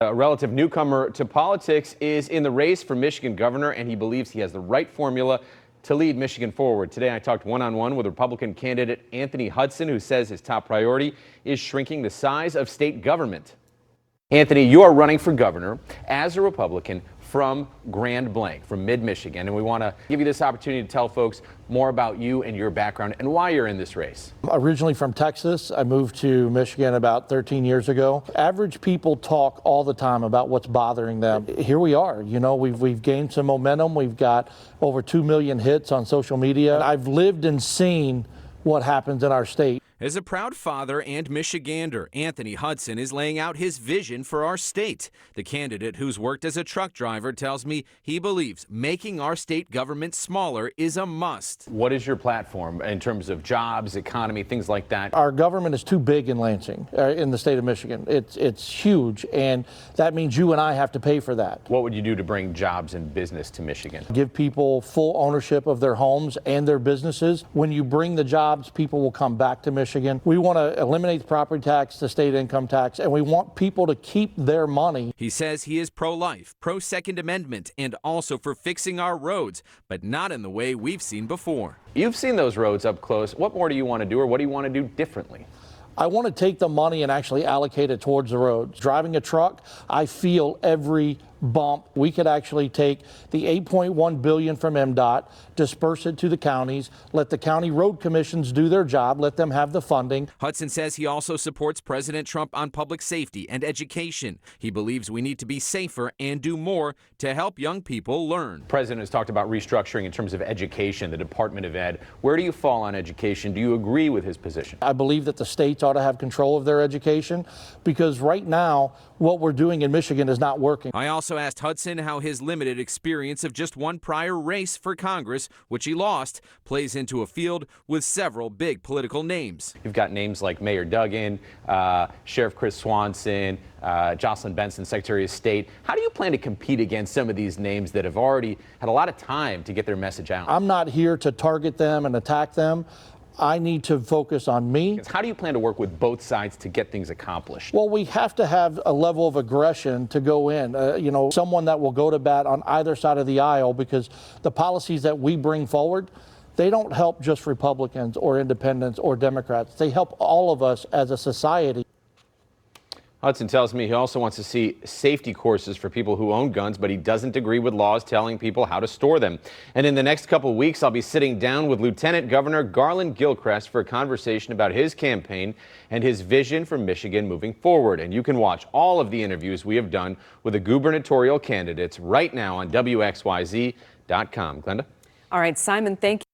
A relative newcomer to politics is in the race for Michigan governor, and he believes he has the right formula to lead Michigan forward. Today, I talked one-on-one with Republican candidate Anthony Hudson, who says his top priority is shrinking the size of state government. Anthony, you are running for governor as a Republican from Grand Blanc, from mid-Michigan, and we want to give you this opportunity to tell folks more about you and your background and why you're in this race. Originally from Texas, I moved to Michigan about 13 years ago. Average people talk all the time about what's bothering them. Here we are. You know, we've gained some momentum. We've got over 2 million hits on social media. I've lived and seen what happens in our state. As a proud father and Michigander, Anthony Hudson is laying out his vision for our state. The candidate, who's worked as a truck driver, tells me he believes making our state government smaller is a must. What is your platform in terms of jobs, economy, things like that? Our government is too big in Lansing, in the state of Michigan. It's huge, and that means you and I have to pay for that. What would you do to bring jobs and business to Michigan? Give people full ownership of their homes and their businesses. When you bring the jobs, people will come back to Michigan. We want to eliminate the property tax, the state income tax, and we want people to keep their money. He says he is pro-life, pro-Second Amendment, and also for fixing our roads, but not in the way we've seen before. You've seen those roads up close. What more do you want to do, or what do you want to do differently? I want to take the money and actually allocate it towards the roads. Driving a truck, I feel every bump. We could actually take the $8.1 billion from MDOT, disperse it to the counties, let the county road commissions do their job, let them have the funding. Hudson says he also supports President Trump on public safety and education. He believes we need to be safer and do more to help young people learn. The president has talked about restructuring in terms of education, the Department of Ed. Where do you fall on education? Do you agree with his position? I believe that the states ought to have control of their education, because right now what we're doing in Michigan is not working. I also asked Hudson how his limited experience of just one prior race for Congress, which he lost, plays into a field with several big political names. You've got names like Mayor Duggan, Sheriff Chris Swanson, Jocelyn Benson, Secretary of State. How do you plan to compete against some of these names that have already had a lot of time to get their message out? I'm not here to target them and attack them. I need to focus on me. How do you plan to work with both sides to get things accomplished? Well, we have to have a level of aggression to go in, you know, someone that will go to bat on either side of the aisle, because the policies that we bring forward, they don't help just Republicans or independents or Democrats. They help all of us as a society. Hudson tells me he also wants to see safety courses for people who own guns, but he doesn't agree with laws telling people how to store them. And in the next couple of weeks, I'll be sitting down with Lieutenant Governor Garland Gilchrist for a conversation about his campaign and his vision for Michigan moving forward. And you can watch all of the interviews we have done with the gubernatorial candidates right now on WXYZ.com. Glenda? All right, Simon, thank you.